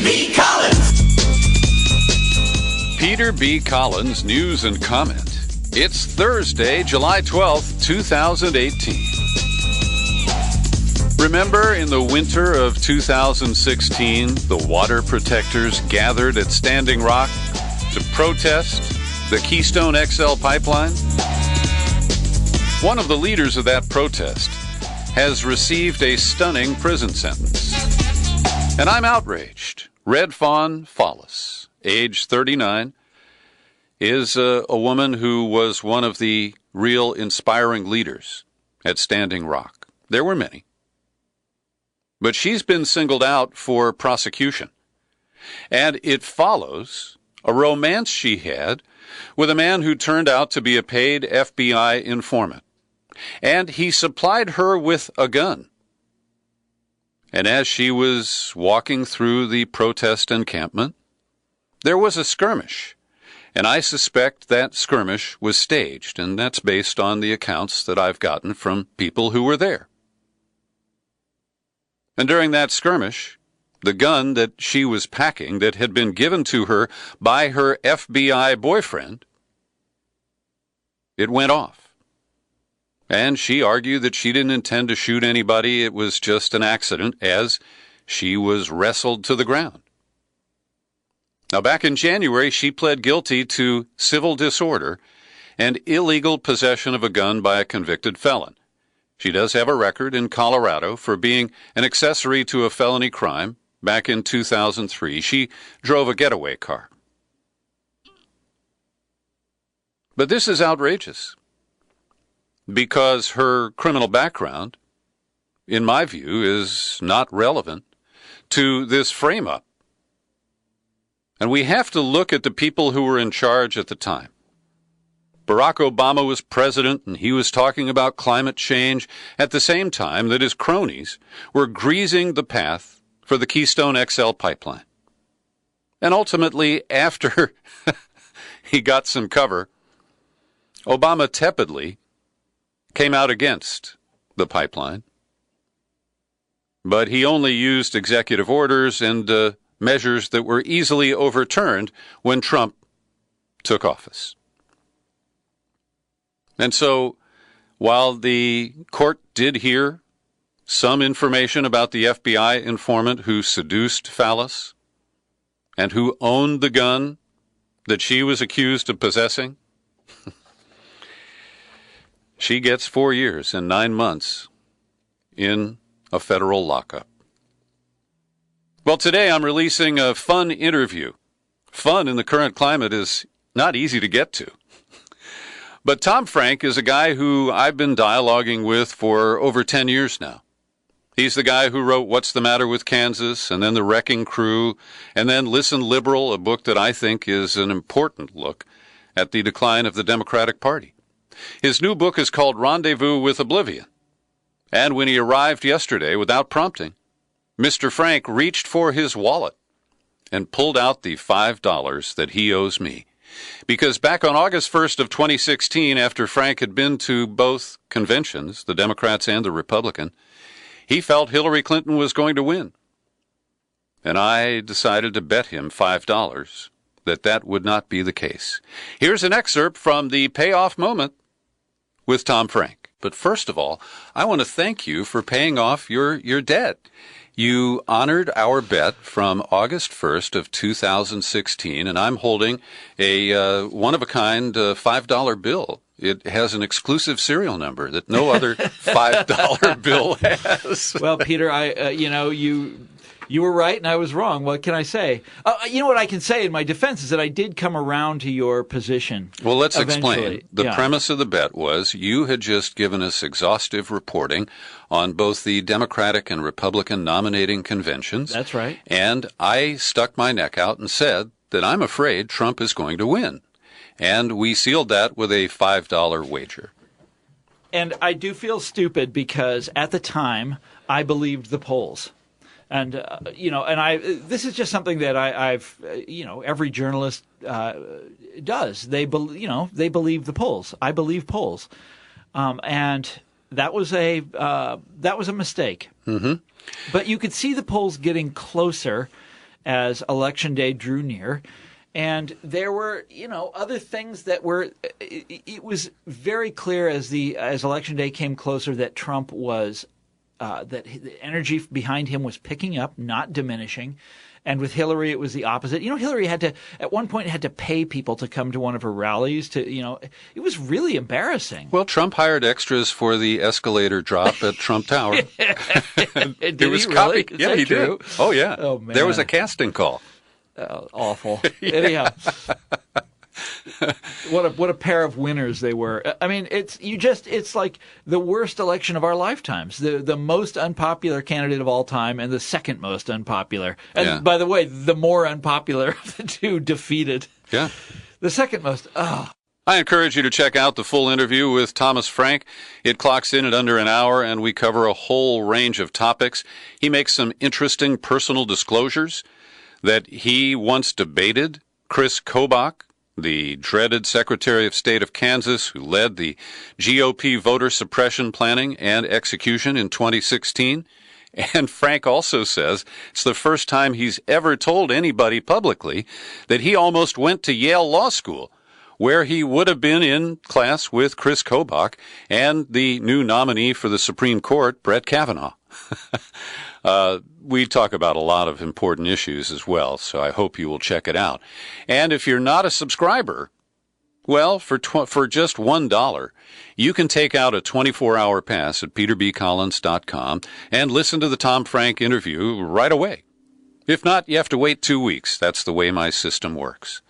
B. Collins. Peter B. Collins, news and comment. It's Thursday, July 12th, 2018. Remember in the winter of 2016, the water protectors gathered at Standing Rock to protest the Keystone XL pipeline? One of the leaders of that protest has received a stunning prison sentence. And I'm outraged. Red Fawn Fallis, age 39, is a woman who was one of the real inspiring leaders at Standing Rock. There were many. But she's been singled out for prosecution. And it follows a romance she had with a man who turned out to be a paid FBI informant. And he supplied her with a gun. And as she was walking through the protest encampment, there was a skirmish. And I suspect that skirmish was staged, and that's based on the accounts that I've gotten from people who were there. And during that skirmish, the gun that she was packing that had been given to her by her FBI boyfriend, it went off. And she argued that she didn't intend to shoot anybody. It was just an accident as she was wrestled to the ground. Now, back in January, she pled guilty to civil disorder and illegal possession of a gun by a convicted felon. She does have a record in Colorado for being an accessory to a felony crime. Back in 2003, she drove a getaway car. But this is outrageous, because her criminal background, in my view, is not relevant to this frame-up. And we have to look at the people who were in charge at the time. Barack Obama was president, and he was talking about climate change at the same time that his cronies were greasing the path for the Keystone XL pipeline. And ultimately, after he got some cover, Obama tepidly came out against the pipeline. But he only used executive orders and measures that were easily overturned when Trump took office. And so, while the court did hear some information about the FBI informant who seduced Fallis and who owned the gun that she was accused of possessing, she gets 4 years and 9 months in a federal lockup. Well, today I'm releasing a fun interview. Fun in the current climate is not easy to get to. But Tom Frank is a guy who I've been dialoguing with for over 10 years now. He's the guy who wrote What's the Matter with Kansas, and then The Wrecking Crew, and then Listen Liberal, a book that I think is an important look at the decline of the Democratic Party. His new book is called Rendezvous with Oblivion. And when he arrived yesterday, without prompting, Mr. Frank reached for his wallet and pulled out the $5 that he owes me. Because back on August 1st of 2016, after Frank had been to both conventions, the Democrats and the Republican, he felt Hillary Clinton was going to win. And I decided to bet him $5 that that would not be the case. Here's an excerpt from the payoff moment with Tom Frank. But first of all, I want to thank you for paying off your debt. You honored our bet from August 1st of 2016, and I'm holding a one-of-a-kind $5 bill. It has an exclusive serial number that no other $5 bill has. Well, Peter, you were right and I was wrong. What can I say? You know what I can say in my defense is that I did come around to your position. Well, let's eventually. explain. The premise of the bet was you had just given us exhaustive reporting on both the Democratic and Republican nominating conventions. That's right. And I stuck my neck out and said that I'm afraid Trump is going to win. And we sealed that with a $5 wager. And I do feel stupid because at the time I believed the polls. And, this is just something that I've every journalist does. They believe the polls. I believe polls. And that was a mistake. Mm-hmm. But you could see the polls getting closer as Election Day drew near. And there were, other things that were. It was very clear as Election Day came closer that Trump was that the energy behind him was picking up, not diminishing. And with Hillary, it was the opposite. Hillary at one point had to pay people to come to one of her rallies. It was really embarrassing. Well, Trump hired extras for the escalator drop at Trump Tower. Did he really? Yeah, he did. Oh, yeah. Oh, man. There was a casting call. Awful. Anyhow, what a pair of winners they were. I mean, it's like the worst election of our lifetimes. The most unpopular candidate of all time and the second most unpopular. And by the way, the more unpopular of the two defeated. Yeah. The second most. Oh. I encourage you to check out the full interview with Thomas Frank. It clocks in at under an hour, and we cover a whole range of topics. He makes some interesting personal disclosures that he once debated Chris Kobach, the dreaded Secretary of State of Kansas who led the GOP voter suppression planning and execution in 2016. And Frank also says it's the first time he's ever told anybody publicly that he almost went to Yale Law School, where he would have been in class with Chris Kobach and the new nominee for the Supreme Court, Brett Kavanaugh. We talk about a lot of important issues as well, so I hope you will check it out. And if you're not a subscriber, well, for just $1, you can take out a 24-hour pass at peterbcollins.com and listen to the Tom Frank interview right away. If not, you have to wait 2 weeks. That's the way my system works.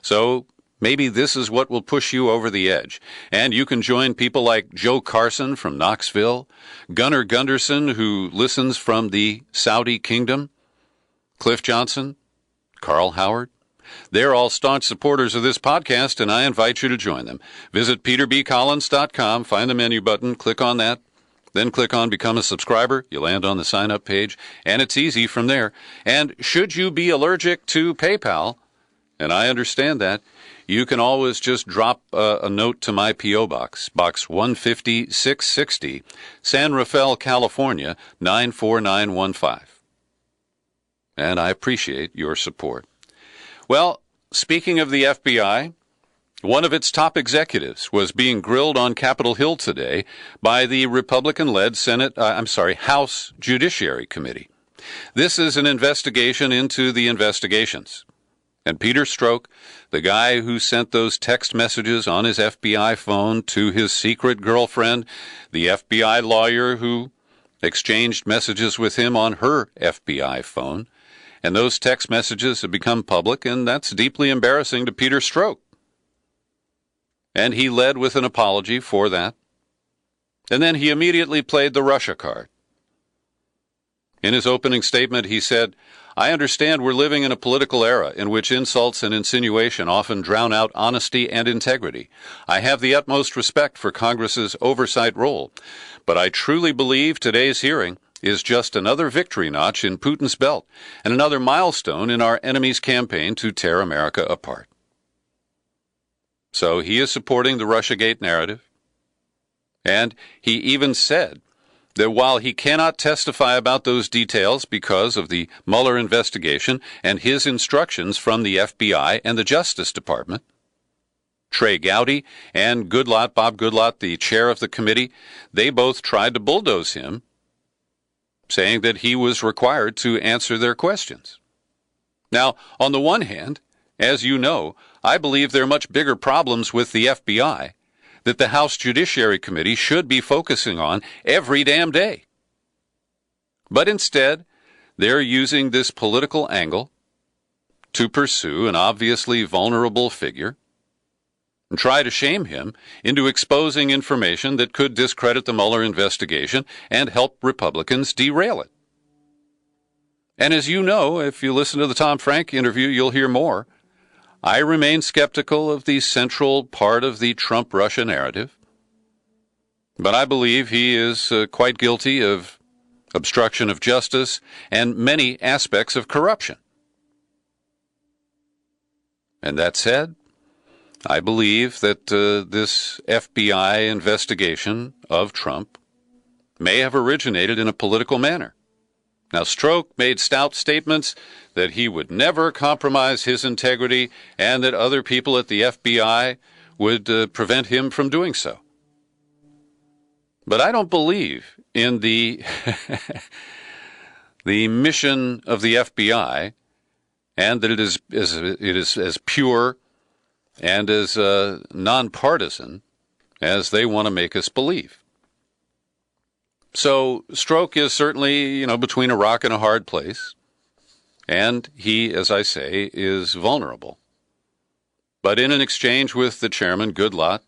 So maybe this is what will push you over the edge. And you can join people like Joe Carson from Knoxville, Gunnar Gunderson, who listens from the Saudi Kingdom, Cliff Johnson, Carl Howard. They're all staunch supporters of this podcast, and I invite you to join them. Visit peterbcollins.com, find the menu button, click on that, then click on Become a Subscriber. You land on the sign-up page, and it's easy from there. And should you be allergic to PayPal, and I understand that, you can always just drop a note to my P.O. Box, Box 150-660, San Rafael, California, 94915. And I appreciate your support. Well, speaking of the FBI, one of its top executives was being grilled on Capitol Hill today by the Republican-led House Judiciary Committee. This is an investigation into the investigations. And Peter Strzok, the guy who sent those text messages on his FBI phone to his secret girlfriend, the FBI lawyer who exchanged messages with him on her FBI phone, and those text messages have become public, and that's deeply embarrassing to Peter Strzok. And he led with an apology for that. And then he immediately played the Russia card. In his opening statement, he said, "I understand we're living in a political era in which insults and insinuation often drown out honesty and integrity. I have the utmost respect for Congress's oversight role, but I truly believe today's hearing is just another victory notch in Putin's belt and another milestone in our enemy's campaign to tear America apart." So he is supporting the Russiagate narrative, and he even said that while he cannot testify about those details because of the Mueller investigation and his instructions from the FBI and the Justice Department, Trey Gowdy and Bob Goodlatte, the chair of the committee, they both tried to bulldoze him, saying that he was required to answer their questions. Now, on the one hand, as you know, I believe there are much bigger problems with the FBI that the House Judiciary Committee should be focusing on every damn day. But instead, they're using this political angle to pursue an obviously vulnerable figure and try to shame him into exposing information that could discredit the Mueller investigation and help Republicans derail it. And as you know, if you listen to the Tom Frank interview, you'll hear more. I remain skeptical of the central part of the Trump-Russia narrative, but I believe he is quite guilty of obstruction of justice and many aspects of corruption. And that said, I believe that this FBI investigation of Trump may have originated in a political manner. Now, Stroke made stout statements that he would never compromise his integrity and that other people at the FBI would prevent him from doing so. But I don't believe in the the mission of the FBI and that it is as pure and as nonpartisan as they want to make us believe. So Stroke is certainly, between a rock and a hard place, and he, as I say, is vulnerable. But in an exchange with the chairman, Goodlatte,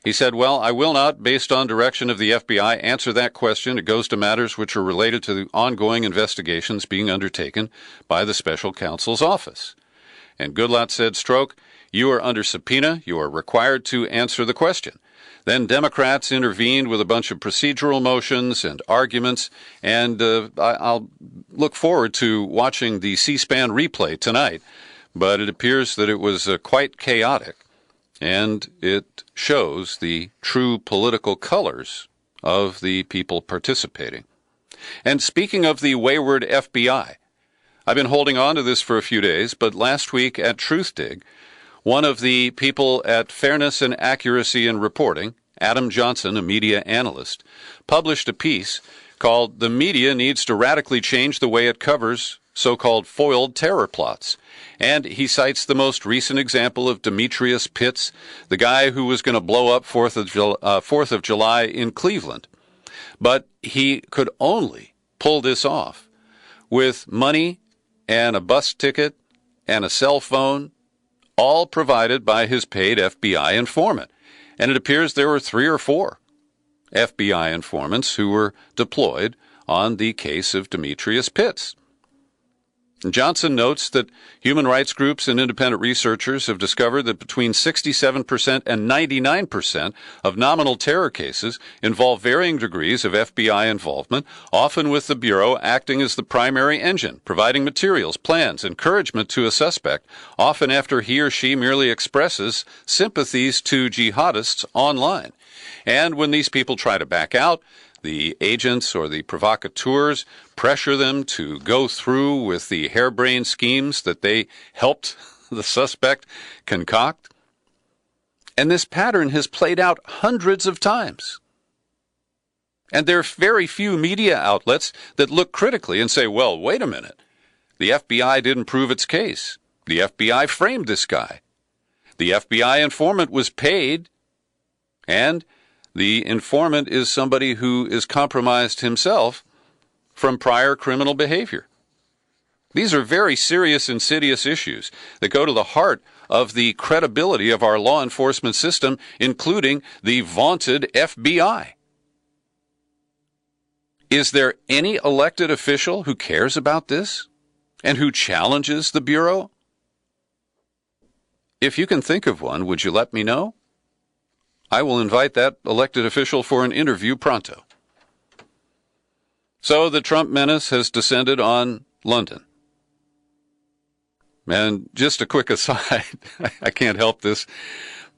he said, well, I will not, based on direction of the FBI, answer that question. It goes to matters which are related to the ongoing investigations being undertaken by the special counsel's office. And Goodlatte said, Stroke, you are under subpoena. You are required to answer the question. Then Democrats intervened with a bunch of procedural motions and arguments, and I'll look forward to watching the C-SPAN replay tonight. But it appears that it was quite chaotic, and it shows the true political colors of the people participating. And speaking of the wayward FBI, I've been holding on to this for a few days, but last week at Truthdig, one of the people at Fairness and Accuracy in Reporting, Adam Johnson, a media analyst, published a piece called The Media Needs to Radically Change the Way It Covers So-Called Foiled Terror Plots. And he cites the most recent example of Demetrius Pitts, the guy who was going to blow up 4th of July in Cleveland. But he could only pull this off with money and a bus ticket and a cell phone, all provided by his paid FBI informant. And it appears there were 3 or 4 FBI informants who were deployed on the case of Demetrius Pitts. Johnson notes that human rights groups and independent researchers have discovered that between 67% and 99% of nominal terror cases involve varying degrees of FBI involvement, often with the Bureau acting as the primary engine, providing materials, plans, encouragement to a suspect, often after he or she merely expresses sympathies to jihadists online. And when these people try to back out, the agents or the provocateurs pressure them to go through with the harebrained schemes that they helped the suspect concoct. And this pattern has played out hundreds of times. And there are very few media outlets that look critically and say, well, wait a minute. The FBI didn't prove its case. The FBI framed this guy. The FBI informant was paid, and the informant is somebody who is compromised himself from prior criminal behavior. These are very serious, insidious issues that go to the heart of the credibility of our law enforcement system, including the vaunted FBI. Is there any elected official who cares about this and who challenges the Bureau? If you can think of one, would you let me know? I will invite that elected official for an interview pronto. So the Trump menace has descended on London. And just a quick aside, I can't help this,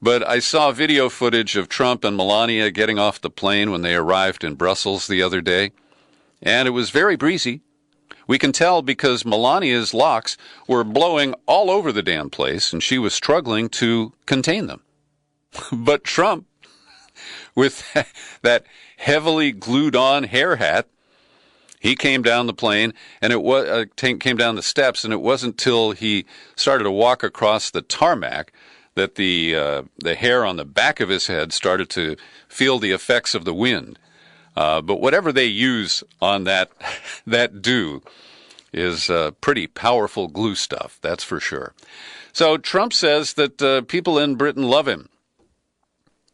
but I saw video footage of Trump and Melania getting off the plane when they arrived in Brussels the other day, and it was very breezy. We can tell because Melania's locks were blowing all over the damn place, and she was struggling to contain them. But Trump, with that heavily glued-on hair hat, he came down the plane, and came down the steps, and it wasn't till he started to walk across the tarmac that the hair on the back of his head started to feel the effects of the wind. But whatever they use on that dew is pretty powerful glue stuff, that's for sure. So Trump says that people in Britain love him.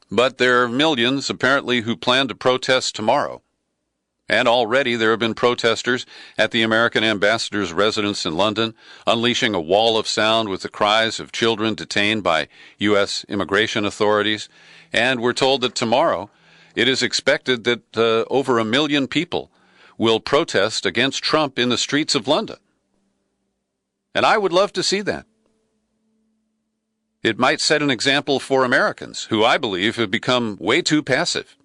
But there are millions, apparently, who plan to protest tomorrow. And already there have been protesters at the American ambassador's residence in London, unleashing a wall of sound with the cries of children detained by U.S. immigration authorities. And we're told that tomorrow it is expected that over 1 million people will protest against Trump in the streets of London. And I would love to see that. It might set an example for Americans, who I believe have become way too passive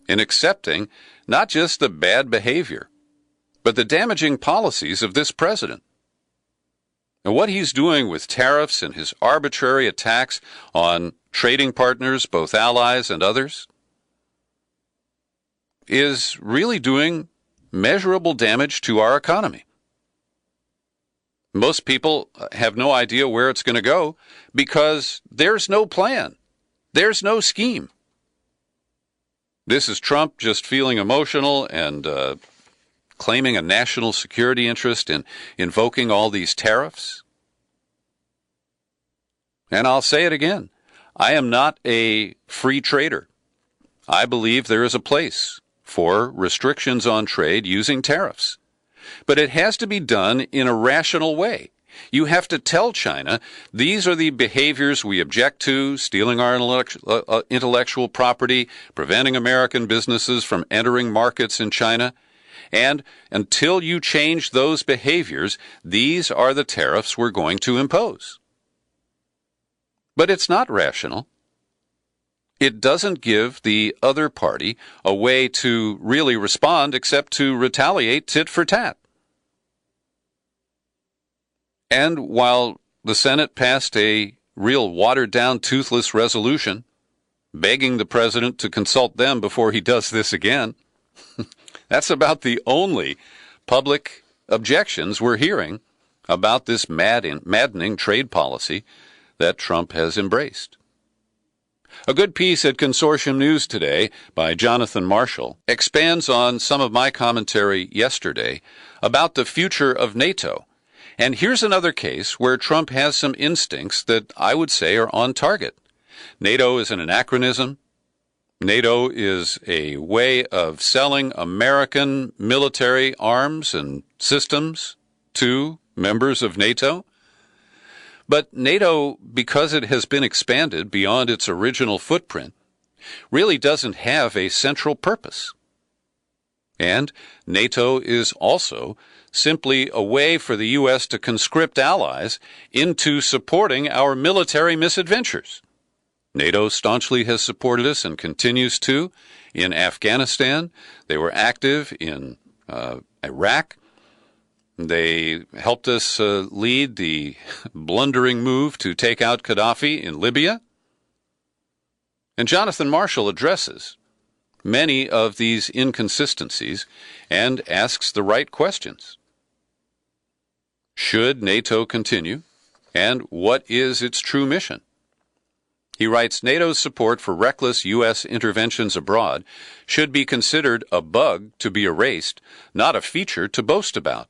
in accepting not just the bad behavior, but the damaging policies of this president. And what he's doing with tariffs and his arbitrary attacks on trading partners, both allies and others, is really doing measurable damage to our economy. Most people have no idea where it's going to go because there's no plan. There's no scheme. This is Trump just feeling emotional and claiming a national security interest in invoking all these tariffs. And I'll say it again. I am not a free trader. I believe there is a place for restrictions on trade using tariffs. But it has to be done in a rational way. You have to tell China, these are the behaviors we object to, stealing our intellectual property, preventing American businesses from entering markets in China. And until you change those behaviors, these are the tariffs we're going to impose. But it's not rational. It doesn't give the other party a way to really respond except to retaliate tit for tat. And while the Senate passed a real watered-down, toothless resolution begging the president to consult them before he does this again, that's about the only public objections we're hearing about this maddening trade policy that Trump has embraced. A good piece at Consortium News today by Jonathan Marshall expands on some of my commentary yesterday about the future of NATO. And here's another case where Trump has some instincts that I would say are on target. NATO is an anachronism. NATO is a way of selling American military arms and systems to members of NATO. But NATO, because it has been expanded beyond its original footprint, really doesn't have a central purpose. And NATO is also simply a way for the U.S. to conscript allies into supporting our military misadventures. NATO staunchly has supported us and continues to in Afghanistan. They were active in Iraq. They helped us lead the blundering move to take out Gaddafi in Libya. And Jonathan Marshall addresses many of these inconsistencies and asks the right questions. Should NATO continue? And what is its true mission? He writes, NATO's support for reckless U.S. interventions abroad should be considered a bug to be erased, not a feature to boast about.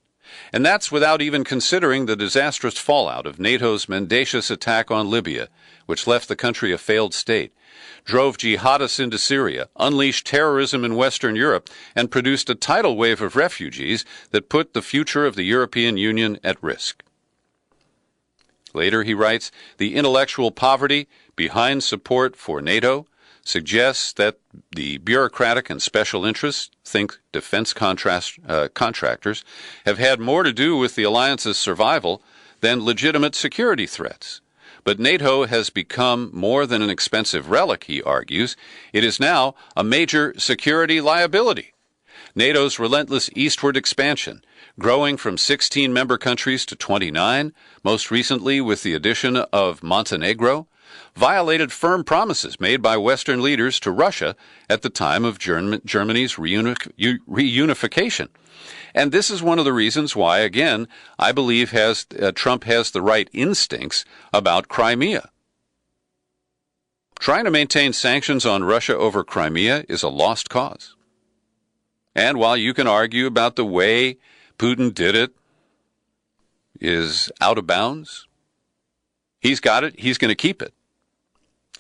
And that's without even considering the disastrous fallout of NATO's mendacious attack on Libya, which left the country a failed state, drove jihadists into Syria, unleashed terrorism in Western Europe, and produced a tidal wave of refugees that put the future of the European Union at risk. Later, he writes, the intellectual poverty behind support for NATO suggests that the bureaucratic and special interests, think defense contractors, have had more to do with the alliance's survival than legitimate security threats. But NATO has become more than an expensive relic, he argues. It is now a major security liability. NATO's relentless eastward expansion, growing from 16 member countries to 29, most recently with the addition of Montenegro, violated firm promises made by Western leaders to Russia at the time of Germany's reunification. And this is one of the reasons why, again, I believe Trump has the right instincts about Crimea. Trying to maintain sanctions on Russia over Crimea is a lost cause. And while you can argue about the way Putin did it is out of bounds, he's got it, he's going to keep it.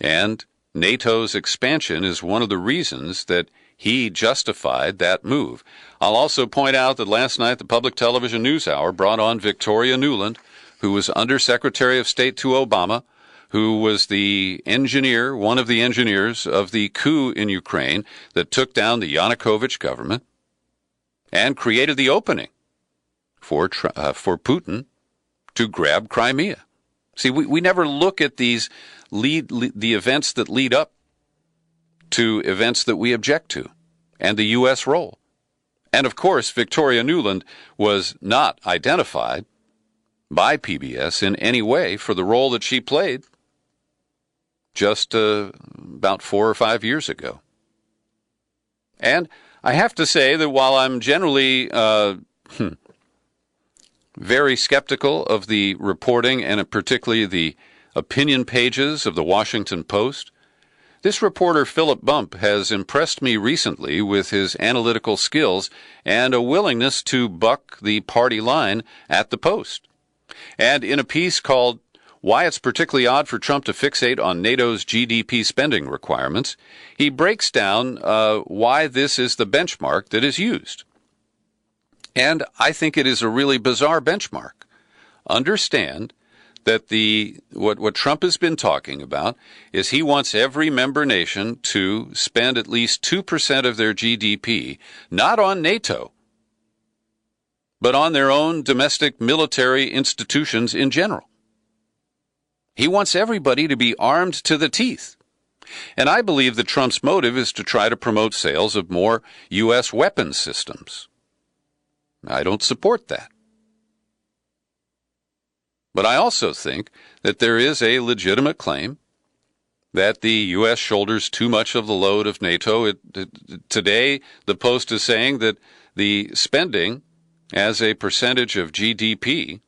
And NATO's expansion is one of the reasons that he justified that move. I'll also point out that last night the Public Television News Hour brought on Victoria Nuland, who was Under Secretary of State to Obama, who was the engineer, one of the engineers of the coup in Ukraine that took down the Yanukovych government and created the opening for Putin to grab Crimea. See, we never look at the events that lead up to events that we object to and the U.S. role. And of course, Victoria Nuland was not identified by PBS in any way for the role that she played just about 4 or 5 years ago. And I have to say that while I'm generally very skeptical of the reporting and particularly the opinion pages of the Washington Post, this reporter, Philip Bump, has impressed me recently with his analytical skills and a willingness to buck the party line at the Post. And in a piece called Why It's Particularly Odd for Trump to Fixate on NATO's GDP Spending Requirements, he breaks down why this is the benchmark that is used. And I think it is a really bizarre benchmark. Understand that what Trump has been talking about is he wants every member nation to spend at least 2% of their GDP, not on NATO, but on their own domestic military institutions in general. He wants everybody to be armed to the teeth. And I believe that Trump's motive is to try to promote sales of more U.S. weapons systems. I don't support that. But I also think that there is a legitimate claim that the U.S. shoulders too much of the load of NATO. Today, the Post is saying that the spending as a percentage of GDP,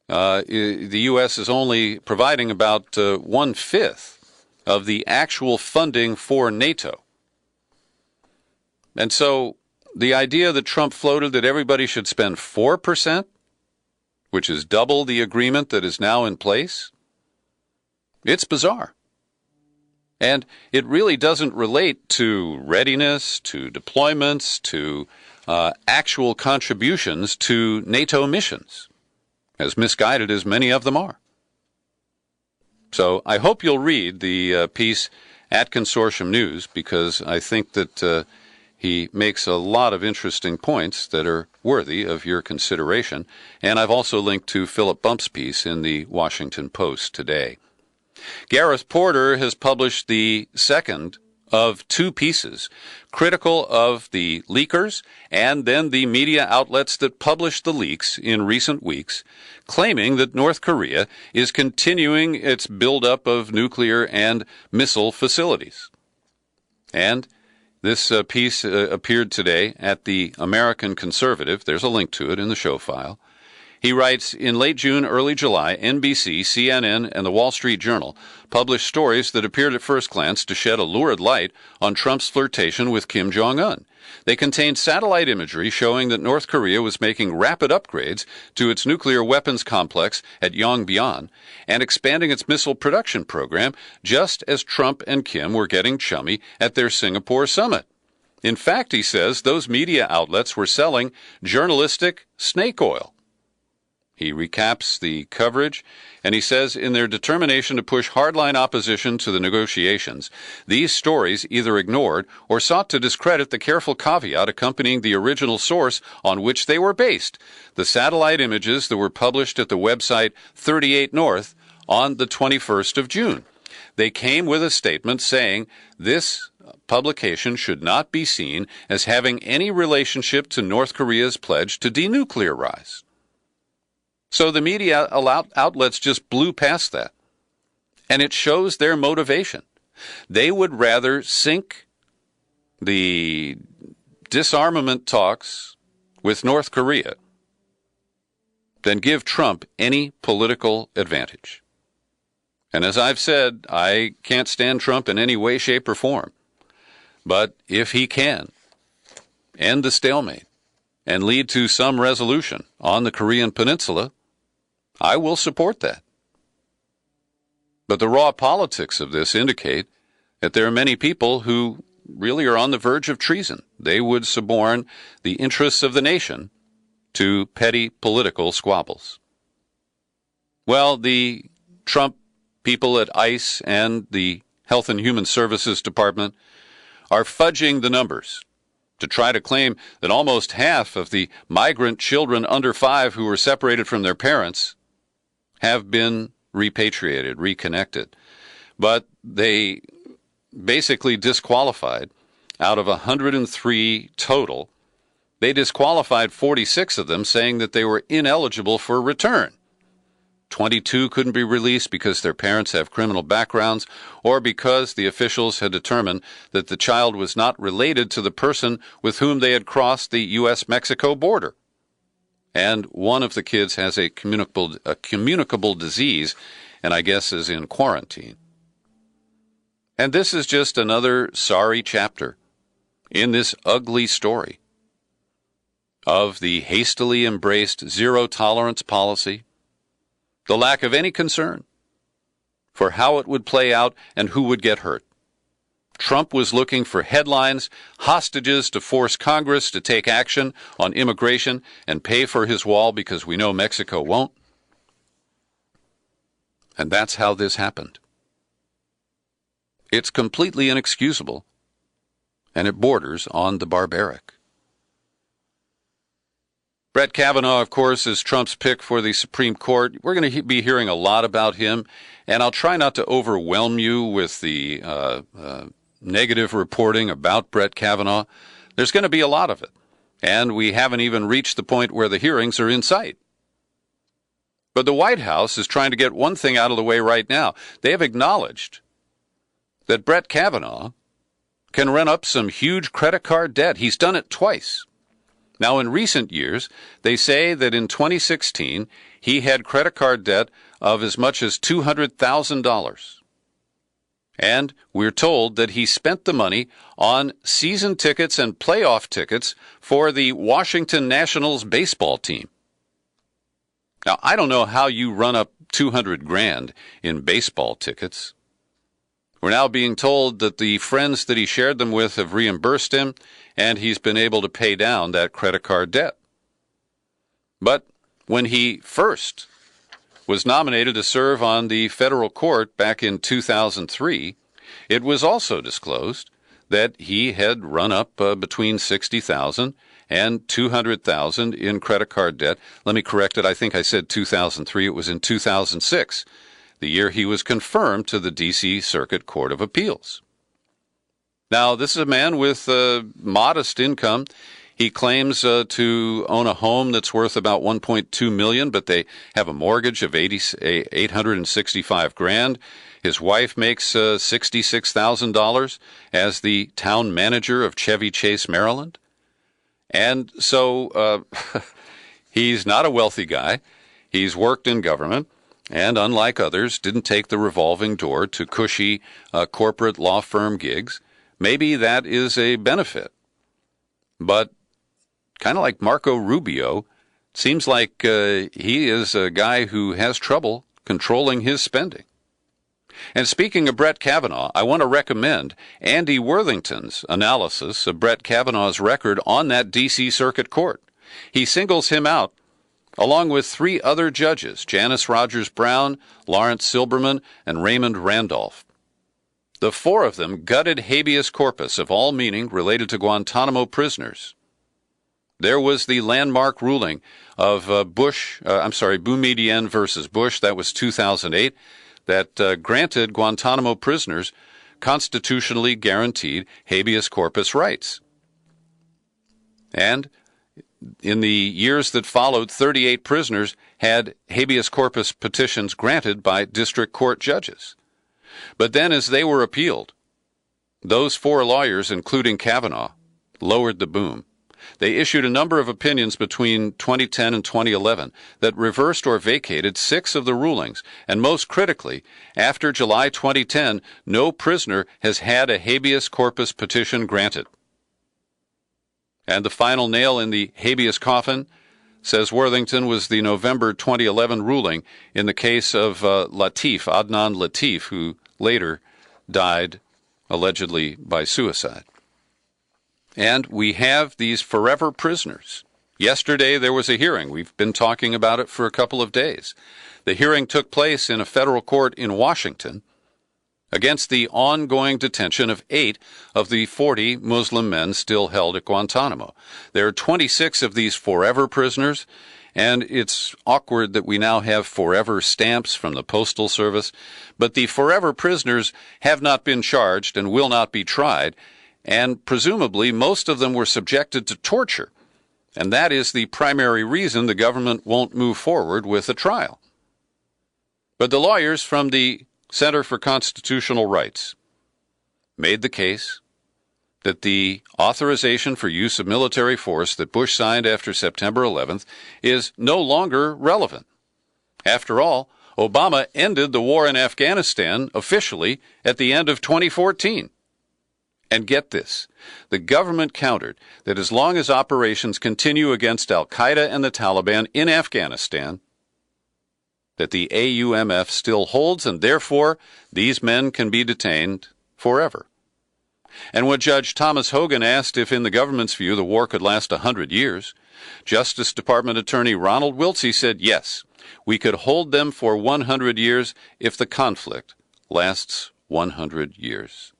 the U.S. is only providing about 1/5 of the actual funding for NATO. And so the idea that Trump floated that everybody should spend 4%, which is double the agreement that is now in place, it's bizarre. And it really doesn't relate to readiness, to deployments, to actual contributions to NATO missions, as misguided as many of them are. So I hope you'll read the piece at Consortium News, because I think that he makes a lot of interesting points that are worthy of your consideration. And I've also linked to Philip Bump's piece in the Washington Post today. Gareth Porter has published the second of 2 pieces, critical of the leakers and then the media outlets that published the leaks in recent weeks, claiming that North Korea is continuing its buildup of nuclear and missile facilities. And this piece appeared today at the American Conservative. There's a link to it in the show file. He writes, in late June, early July, NBC, CNN, and the Wall Street Journal published stories that appeared at first glance to shed a lurid light on Trump's flirtation with Kim Jong-un. They contained satellite imagery showing that North Korea was making rapid upgrades to its nuclear weapons complex at Yongbyon and expanding its missile production program just as Trump and Kim were getting chummy at their Singapore summit. In fact, he says, those media outlets were selling journalistic snake oil. He recaps the coverage, and he says, in their determination to push hardline opposition to the negotiations, these stories either ignored or sought to discredit the careful caveat accompanying the original source on which they were based, the satellite images that were published at the website 38 North on the 21st of June. They came with a statement saying this publication should not be seen as having any relationship to North Korea's pledge to denuclearize. So the media outlets just blew past that. And it shows their motivation. They would rather sink the disarmament talks with North Korea than give Trump any political advantage. And as I've said, I can't stand Trump in any way, shape, or form. But if he can end the stalemate and lead to some resolution on the Korean Peninsula, I will support that. But the raw politics of this indicate that there are many people who really are on the verge of treason. They would suborn the interests of the nation to petty political squabbles. Well, the Trump people at ICE and the Health and Human Services Department are fudging the numbers to try to claim that almost half of the migrant children under 5 who were separated from their parents have been repatriated, reconnected. But they basically disqualified, out of 103 total, They disqualified 46 of them, saying that they were ineligible for return. 22 couldn't be released because their parents have criminal backgrounds or because the officials had determined that the child was not related to the person with whom they had crossed the U.S.-Mexico border. And one of the kids has a communicable disease and I guess is in quarantine. And this is just another sorry chapter in this ugly story of the hastily embraced zero-tolerance policy, the lack of any concern for how it would play out and who would get hurt. Trump was looking for headlines, hostages to force Congress to take action on immigration and pay for his wall because we know Mexico won't. And that's how this happened. It's completely inexcusable, and it borders on the barbaric. Brett Kavanaugh, of course, is Trump's pick for the Supreme Court. We're going to be hearing a lot about him, and I'll try not to overwhelm you with the negative reporting about Brett Kavanaugh. There's going to be a lot of it, and we haven't even reached the point where the hearings are in sight. But the White House is trying to get one thing out of the way right now. They have acknowledged that Brett Kavanaugh can run up some huge credit card debt. He's done it twice. Now, in recent years, they say that in 2016, he had credit card debt of as much as $200,000. And we're told that he spent the money on season tickets and playoff tickets for the Washington Nationals baseball team. Now, I don't know how you run up $200,000 in baseball tickets. We're now being told that the friends that he shared them with have reimbursed him, and he's been able to pay down that credit card debt. But when he first was nominated to serve on the federal court back in 2003, it was also disclosed that he had run up between $60,000 and $200,000 in credit card debt. Let me correct it. I think I said 2003. It was in 2006. The year he was confirmed to the D.C. Circuit Court of Appeals. Now, this is a man with a modest income. He claims to own a home that's worth about $1.2 million, but they have a mortgage of $865,000. His wife makes $66,000 as the town manager of Chevy Chase, Maryland. And so he's not a wealthy guy. He's worked in government. And unlike others, didn't take the revolving door to cushy corporate law firm gigs. Maybe that is a benefit. But kind of like Marco Rubio, seems like he is a guy who has trouble controlling his spending. And speaking of Brett Kavanaugh, I want to recommend Andy Worthington's analysis of Brett Kavanaugh's record on that D.C. Circuit Court. He singles him out along with three other judges, Janice Rogers Brown, Lawrence Silberman, and Raymond Randolph. The four of them gutted habeas corpus of all meaning related to Guantanamo prisoners. There was the landmark ruling of Boumediene versus Bush, that was 2008, that granted Guantanamo prisoners constitutionally guaranteed habeas corpus rights. And in the years that followed, 38 prisoners had habeas corpus petitions granted by district court judges. But then as they were appealed, those four lawyers, including Kavanaugh, lowered the boom. They issued a number of opinions between 2010 and 2011 that reversed or vacated 6 of the rulings, and most critically, after July 2010, no prisoner has had a habeas corpus petition granted. And the final nail in the habeas coffin, says Worthington, was the November 2011 ruling in the case of Adnan Latif, who later died allegedly by suicide. And we have these forever prisoners. Yesterday there was a hearing. We've been talking about it for a couple of days. The hearing took place in a federal court in Washington against the ongoing detention of 8 of the 40 Muslim men still held at Guantanamo. There are 26 of these forever prisoners, and it's awkward that we now have forever stamps from the Postal Service, but the forever prisoners have not been charged and will not be tried, and presumably most of them were subjected to torture And that is the primary reason the government won't move forward with a trial. But the lawyers from the Center for Constitutional Rights made the case that the authorization for use of military force that Bush signed after September 11th is no longer relevant. After all, Obama ended the war in Afghanistan officially at the end of 2014. And get this, the government countered that as long as operations continue against al-Qaeda and the Taliban in Afghanistan, that the AUMF still holds, and therefore these men can be detained forever. And when Judge Thomas Hogan asked if in the government's view the war could last 100 years, Justice Department Attorney Ronald Wiltse said yes, we could hold them for 100 years if the conflict lasts 100 years.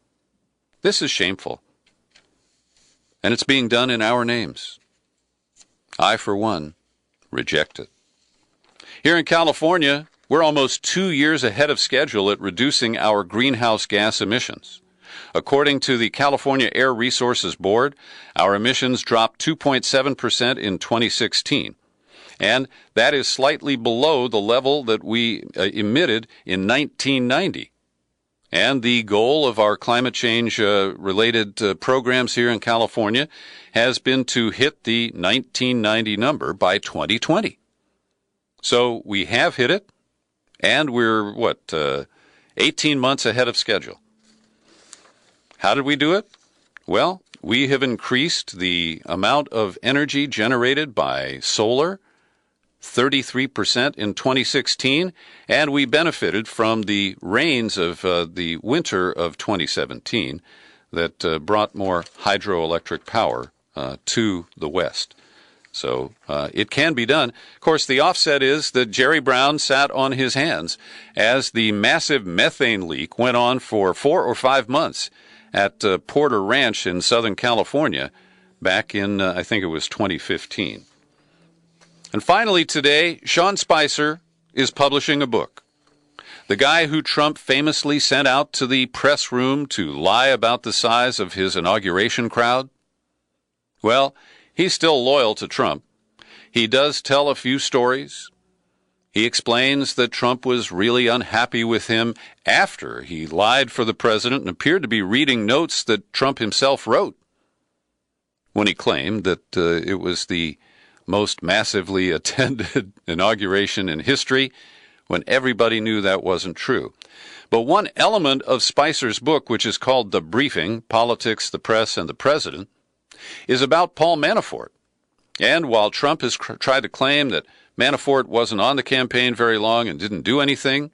This is shameful. And it's being done in our names. I, for one, reject it. Here in California, we're almost 2 years ahead of schedule at reducing our greenhouse gas emissions. According to the California Air Resources Board, our emissions dropped 2.7% in 2016. And that is slightly below the level that we emitted in 1990. And the goal of our climate change related programs here in California has been to hit the 1990 number by 2020. So we have hit it, and we're, 18 months ahead of schedule. How did we do it? Well, we have increased the amount of energy generated by solar 33% in 2016, and we benefited from the rains of the winter of 2017 that brought more hydroelectric power to the West. So it can be done. Of course, the offset is that Jerry Brown sat on his hands as the massive methane leak went on for 4 or 5 months at Porter Ranch in Southern California back in, I think it was 2015. And finally today, Sean Spicer is publishing a book. The guy who Trump famously sent out to the press room to lie about the size of his inauguration crowd. Well, he's still loyal to Trump. He does tell a few stories. He explains that Trump was really unhappy with him after he lied for the president and appeared to be reading notes that Trump himself wrote when he claimed that it was the most massively attended inauguration in history, when everybody knew that wasn't true. But one element of Spicer's book, which is called The Briefing, Politics, the Press, and the President, is about Paul Manafort. And while Trump has tried to claim that Manafort wasn't on the campaign very long and didn't do anything,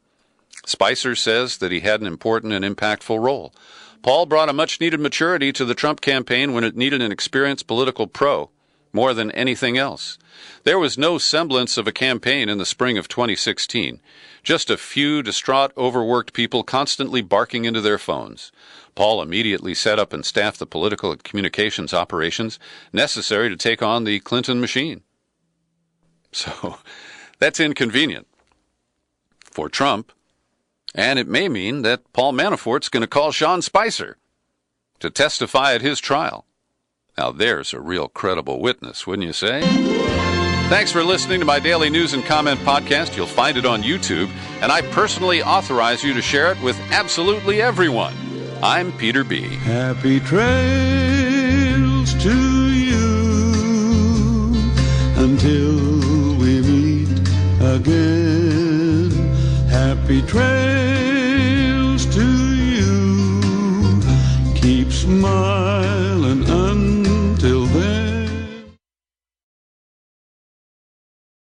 Spicer says that he had an important and impactful role. Paul brought a much-needed maturity to the Trump campaign when it needed an experienced political pro more than anything else. There was no semblance of a campaign in the spring of 2016. Just a few distraught, overworked people constantly barking into their phones. Paul immediately set up and staffed the political and communications operations necessary to take on the Clinton machine. So that's inconvenient for Trump, and it may mean that Paul Manafort's going to call Sean Spicer to testify at his trial. Now there's a real credible witness, wouldn't you say? Thanks for listening to my daily news and comment podcast. You'll find it on YouTube, and I personally authorize you to share it with absolutely everyone. I'm Peter B. Happy trails to you until we meet again. Happy trails to you. Keep smiling.